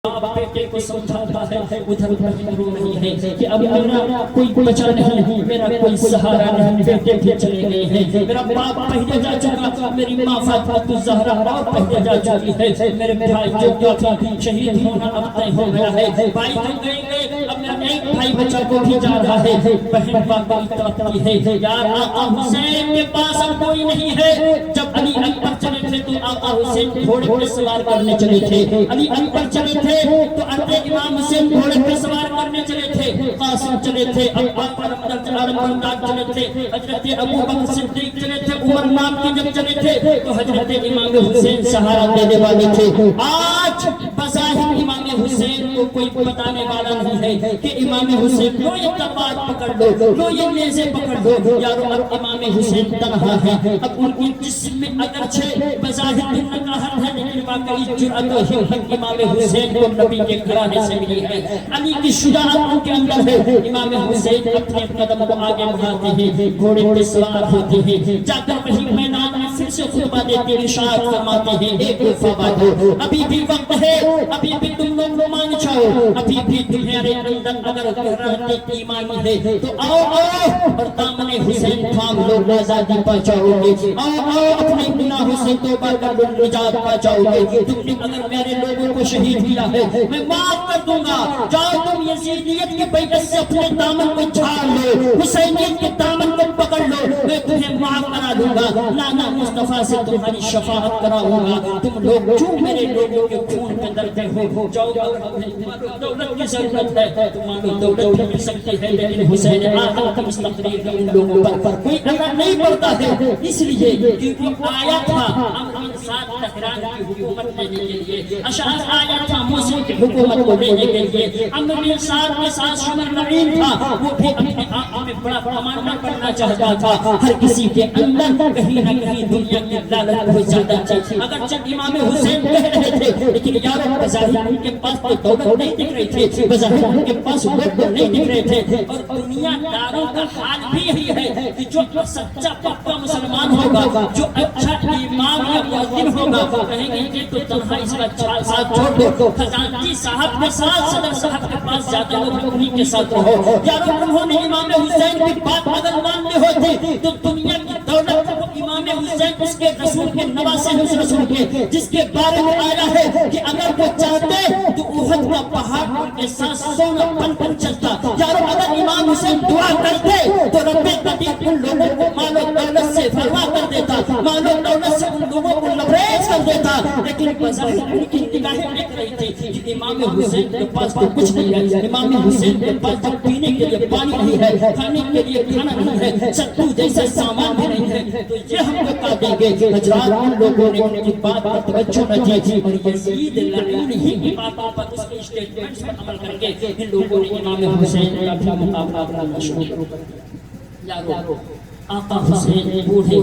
بیٹے کو سمجھاتا ہے ادھر ادھر نہیں ہے کہ اب میرا کوئی بچا نہیں، میرا کوئی سہارا نہیں، بیٹے بھی چلے گئے ہیں، میرا باپ پہلے جا چکا، میری ماں فاطمہ الزہرا اور پہلے جا چکی ہے، میرے بھائی جو تھا شہید ہونا اب طے ہو گیا ہے، بھائی جو گئے اب میرا ایک بھائی بچہ کو بھی جا رہا ہے، بہن باقی تڑپتی ہے، یار آقا حسین کے پاس اب کوئی نہیں ہے۔ جب علی اکبر چلے تھے تو آقا حسین گھوڑے پر سوار کرنے چلے تھے، علی اکبر چلے تھے تو انتے امام حسین گھوڑے پر سوار کرنے چلے تھے، قاسم چلے تھے، علمبردار چلے تھے، حضرت ابو بکر صدیق چلے تھے، عمر نام کی جب چلے تھے تو حضرت امام حسین سہارا دینے والے تھے۔ آج بظاہر امام حسین کو کوئی بتانے والا نہیں ہے کہ امام حسین لو یہ تلوار پکڑ لو، لو یہ نیزے پکڑ لو، یارو اب امام حسین تنہا ہے، اب ان کی جسم میں اگرچہ بظاہر نقاہت ہے لیکن واقعی جرأت و ہمت امام حسین کو نبی کے گھرانے سے ملی ہے، علی کی شجاعت ان کے اندر ہے۔ امام حسین اپنے قدم کو آگے بڑھاتے ہیں، گھوڑے پر سوار ہوتے ہیں، جا کر وہی میدان میں پھر سے خطبہ دیتے ارشاد فرماتے ہیں، ایک دفعہ باتو ابھی بھی وقت ہے، ابھی بھی تم لوگ مان جاؤ، ابھی بھی تمہارے اندر اگر رہتے ایمان ہے تو آؤ آؤ اور دامن حسین تھام لو، آزادی پا جاؤ گے، آؤ آؤ اپنے گناہوں سے توبہ کر لو، نجات پا جاؤ گے، تم نے اگر میرے لوگوں کو شہید کیا ہے میں معاف کر دوں گا، جاؤ تم یزیدیت کے بیعت سے اپنے دامن کو جھاڑ لو، حسینیت کے دامن کو پکڑ لو، میں تمہیں معاف کرا دوں گا، نانا مصطفیٰ سے تمہاری شفاعت کراؤں گا، تم لوگ کیوں میرے لوگوں کے خون پہ درتے ہو، جاؤ دولت کی ضرورت ہے تو مانو دولت بھی مل سکتی ہے لیکن حسین آخر کی مستقبل کا ان لوگوں پر کوئی اثر نہیں پڑتا ہے، اس لیے کیونکہ آیا تھا امر ساتھ تہران کی حکومت لینے کے لیے، اشعار آیا تھا موصل کی حکومت کو لینے کے لیے، امر ساتھ کے ساتھ شمر نعیم تھا، وہ بھی اپنے آپ میں بڑا کمانڈر بننا چاہتا تھا، ہر کسی کے اندر کہیں نہ کہیں دنیا کی لالچ بہت زیادہ تھی، اگرچہ امام حسین کہہ رہے تھے لیکن یارو بظاہر ان کے پاس تو دولت نہیں دکھ رہی تھی، بظاہر ان کے پاس وقت نہیں دکھ رہے تھے، اور دنیا داروں کا حال بھی یہی ہے کہ جو سچا پکا مسلمان ہوگا، جو اچھا امام یا مؤذن ہوگا، کہیں گے کہ تو تنہا اس کا ساتھ چھوڑ دو، خزانچی صاحب کے ساتھ صدر صاحب کے پاس جاتا لوگ انہی کے ساتھ رہو، یارو انہوں نے امام حسین کی بات اگر مانتے ہوتے تو دنیا کی دولت کو امام حسین اس کے رسول کے نواسے اس رسول کے جس کے بارے میں آیا ہے کہ اگر وہ چاہتے تو احد کا پہاڑ ان کے ساتھ سونا بن بن چلتا، یارو اگر امام حسین دعا کرتے تو رب قدیر ان لوگوں کو مال و دولت سے فروا کر دیتا، مال و دولت سے ان لوگوں کو لبریز کر دیتا، لیکن بظاہر ان کی نگاہیں دیکھ رہی تھی کہ امام حسین کے پاس تو کچھ نہیں ہے، امام حسین کے پاس تو پینے کے لیے پانی نہیں ہے، کھانے کے لیے کھانا نہیں ہے، ستو جیسے سامان بھی نہیں ہے، تو یہ ہم کو کہا دیں گے کہ حضرات ان لوگوں نے ان کی بات پر توجہ نہ دی اور یزید لعین ہی کی باتوں پر اس کے اسٹیٹمنٹس پر عمل کر کے ان لوگوں نے امام حسین کا بھی مقابلہ کرنا شروع کیا۔ یارو آقا حسین بوڑھے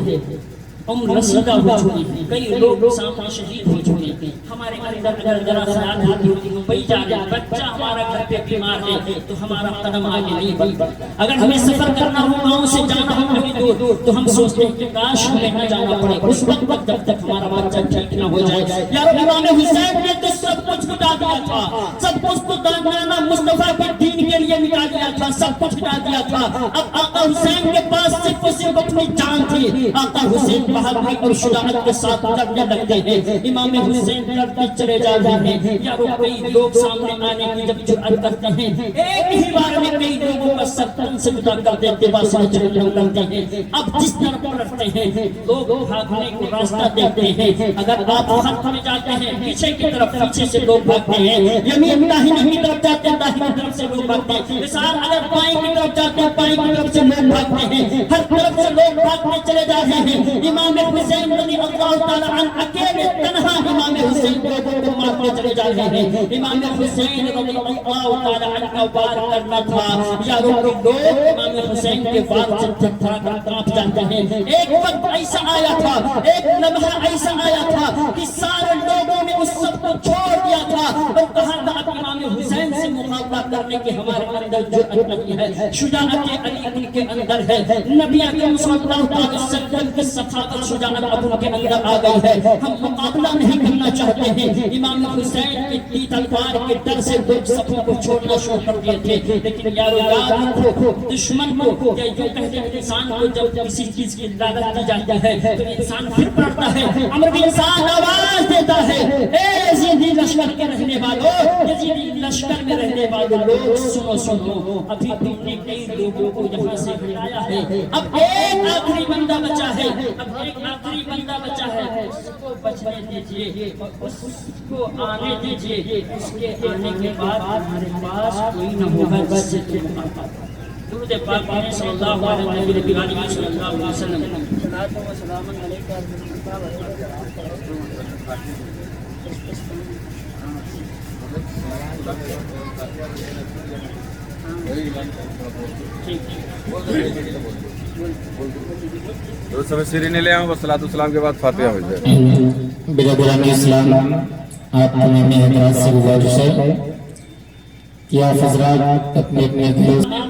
عمر رسیدہ ہو چکی ہے، کئی لوگ سامنے شہید ہو چکے ہیں، ہمارے اندر اگر ذرا خیال آتی ہوتی ممبئی جا رہے بچہ ہمارا گھر پہ بیمار ہے تو ہمارا قدم آگے نہیں بڑھتا، اگر ہمیں سفر کرنا ہو گاؤں سے جانا ہو کہیں دور تو ہم سوچتے ہیں کہ کاش ہمیں نہ جانا پڑے اس وقت جب تک ہمارا بچہ ٹھیک نہ ہو جائے۔ یار امام حسین نے تو سب کچھ مٹا دیا تھا، سب کچھ تو نانا مصطفیٰ کے دین کے لیے مٹا دیا تھا، سب کچھ مٹا دیا تھا، اب آقا حسین کے پاس صرف اور صرف اپنی جان تھی، آقا حسین بہادری اور شجاعت کے ساتھ لڑنے لگتے ہیں، امام حسین لڑتے چلے جا رہے ہیں، یارو کئی لوگ سامنے آنے کی جب جرأت کرتے ہیں ایک ہی بار میں کئی لوگوں کا سر تن سے جدا کر دیتے واسطے چلنے لگتے ہیں، اب جس طرف پڑھتے ہیں لوگ بھاگنے کو راستہ دیتے ہیں، اگر آپ خط میں جاتے ہیں پیچھے کی طرف پیچھے سے لوگ بھاگتے ہیں، یمین داہنی کی طرف جاتے ہیں داہنی کی طرف سے لوگ بھاگتے ہیں، مثال اگر بائیں کی طرف جاتے ہیں بائیں کی طرف سے لوگ بھاگتے ہیں، ہر طرف سے لوگ بھاگتے چلے جا رہے ہیں، امام حسین رضی اللہ تعالیٰ عنہ اکیلے تنہا امام حسین لوگوں کو مارتے چلے جا رہے ہیں، امام حسین رضی اللہ تعالیٰ عنہ کا وار کرنا تھا، یارو لوگ امام حسین کے وار سے تھک تھک کر کانپ جاتے ہیں، ایک وقت ایسا آیا تھا، ایک لمحہ ایسا آیا تھا کہ سارے لوگوں نے اس سب کو چھوڑ دیا تھا اور کہا تھا اب امام حسین سے سے مقابلہ کرنے کے ہمارے اندر جرأت نہیں ہے، شجاعت علی کے اندر ہے، نبی اکرم صلی اللہ علیہ وسلم کی صفاقت شجاعت اب ان کے اندر آ گئی ہے، ہم مقابلہ نہیں کرنا چاہتے ہیں۔ امام حسین کی تلوار کے ڈر سے لوگ صفوں کو چھوڑنا شروع کر دیے تھے، لیکن یارو یاد رکھو دشمن کو یا یوں کہتے ہیں انسان کو جب کسی چیز کی لالچ دی جاتی ہے تو انسان پھر پڑتا ہے، امر بھی انسان آواز دیتا ہے، اے یزیدی لشکر کے رہنے والوں، یزیدی لشکر میں رہنے والوں لوگ سنو سنو، ابھی تم نے کئی لوگوں کو یہاں سے ہٹایا ہے، اب ایک آخری بندہ بچا ہے، اب ایک آخری بندہ بچا ہے، اس کو بچنے دیجئے، اس کو آنے دیجئے، اس کے آنے کے بعد ہمارے پاس کوئی نہ ہوگا جس سے تم مقابلہ۔ درود پاک پڑھیں صلی اللہ علیہ وآلہ صلی اللہ علیہ وسلم۔ صلاۃ و سلام علیک تو سب سیرین لے آؤں، بس صلاۃ و سلام کے بعد فاتحہ ہو جائے۔ برادران اسلام، آپ تمام حضرات سے گزارش ہے کہ آپ حضرات اپنے اپنے گھروں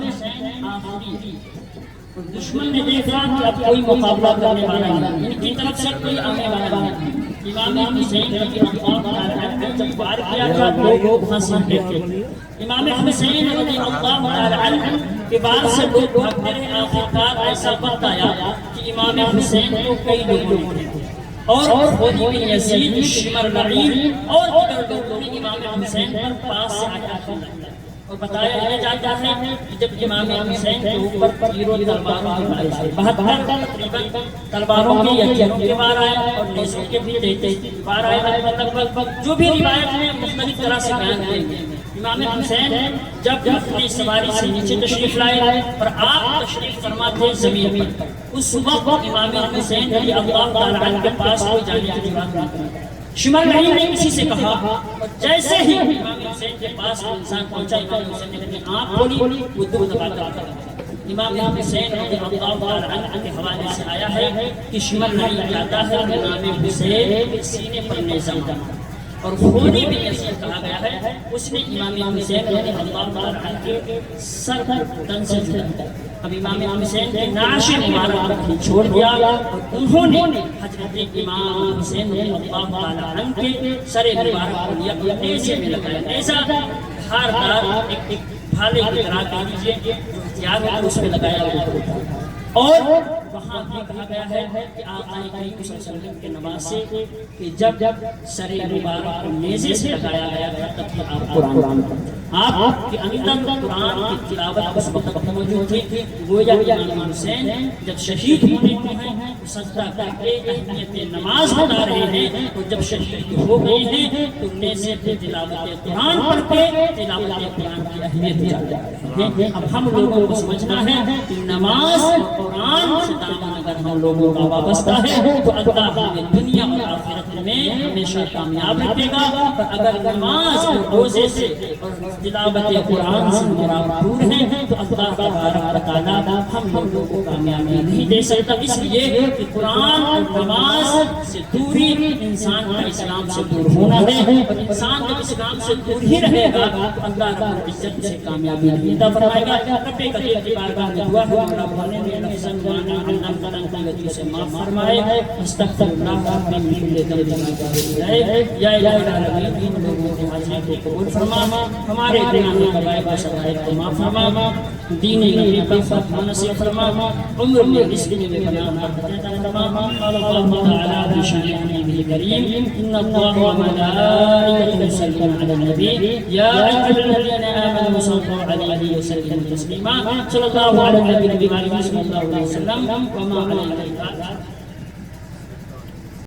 دشمن نے دیکھا کہ اب کوئی مقابلہ کرنے والا نہیں، ان کی طرف سے کوئی آنے والا نہیں۔ امام حسین رضی اللہ تعالیٰ عنہ جب وار کیا تھا تو لوگ وہاں سے ہٹے تھے۔ امام حسین رضی اللہ تعالیٰ عنہ کے بعد سے لوگ بھاگتے رہے، آخرکار ایسا وقت آیا کہ امام حسین کو کئی لوگوں نے اور خود بن یزید، شمر لعین اور دیگر لوگوں نے امام حسین پر پاس سے اٹیک کیا اور بتایا جاتا ہے کہ جب امام حسین کے اوپر تیروں تلواروں کے بارش ہوئی، 72 تقریباً تلواروں کے یا تیروں کے وار آئے اور نیزوں کے بھی دیتے وار آئے، لگ جو بھی روایت ہے مختلف طرح سے بیان کریں۔ امام حسین جب اپنی سواری سے نیچے تشریف لائے اور آپ تشریف فرما تھے زمین پر، اس وقت امام حسین رضی اللہ تعالیٰ عنہ کے پاس کوئی جانے کی بات نہیں کی۔ شمر لعین نے کسی سے کہا اور جیسے ہی امام حسین کے پاس انسان پہنچا، امام حسین نے اپنی آنکھ کھولی، وہ دو دبا کر امام حسین رضی اللہ تعالیٰ عنہ کے حوالے سے آیا ہے کہ شمر لعین جاتا ہے امام حسین کے سینے پر نیزہ مارا، اور خونی بھی یزید کہا گیا ہے، اس نے امام حسین رضی اللہ تعالیٰ عنہ کے سر پر تن سے جھڑا۔ اب امام حسین کے نعش مبارک کو چھوڑ دیا اور انہوں نے حضرت امام حسین رضی اللہ تعالیٰ عنہ کے سر مبارک کو لیا، نیزے میں لگایا۔ نیزہ دھاردار ایک بھالے کی طرح کہہ لیجیے، ہتھیار میں اس میں لگایا گیا اور وہاں بھی کہا گیا ہے کہ آقا کریم صلی اللہ علیہ وسلم کے نواسے کہ جب سر مبارک کو نیزے سے لگایا گیا تھا تب آپ قرآن پڑھتے، آپ کے اندر قرآن کی تلاوت اس وقت موجود تھی۔ گویا امام حسین جب شہید ہونے کو ہیں سجدہ کر کے اہمیت نماز بتا رہے ہیں، اور جب شہید ہو گئے ہیں تو نیزے پہ تلاوت قرآن پڑھ کے تلاوت قرآن کی اہمیت جان رہے ہیں۔ اب ہم لوگوں کو سمجھنا ہے کہ نماز اور قرآن سے دامن اگر ہم لوگوں کا وابستہ ہے تو اللہ ہمیں دنیا اور آخرت میں ہمیشہ کامیاب رکھے گا، اور اگر نماز اور روزے سے اور تلاوت قرآن سے ہمارا دور ہے تو اللہ تبارک و تعالیٰ ہم لوگوں کو کامیابی نہیں دے سکتا۔ اس لیے کہ قرآن اور نماز سے دوری انسان کا اسلام سے دور ہونا ہے، اور انسان جب اسلام سے دور ہی رہے گا تو اللہ رب العزت سے کامیابی عطا فرمائے گا۔ رب کریم کی بارگاہ میں دعا ہے مولا بھانے میں لفظاً وانا عنا غلطی غلطی سے معاف فرمائے، استغفر اللہ ربی من کل ذنب یا الہ العالمین، ان لوگوں کے حاضری کو قبول فرما، ہمارے گناہوں کبائر و صغائر کو معاف فرما، دین نبی پر فہم نصیب فرما، عمر میں رزق میں بنا عطا فرما۔ قال اللہ تعالی فی شأن نبی کریم ان اللہ وملائکته یصلون علی النبی یا ایھا الذین آمنوا صلوا علیہ وسلموا تسلیما۔ صلی اللہ علیہ وسلم وما علیہ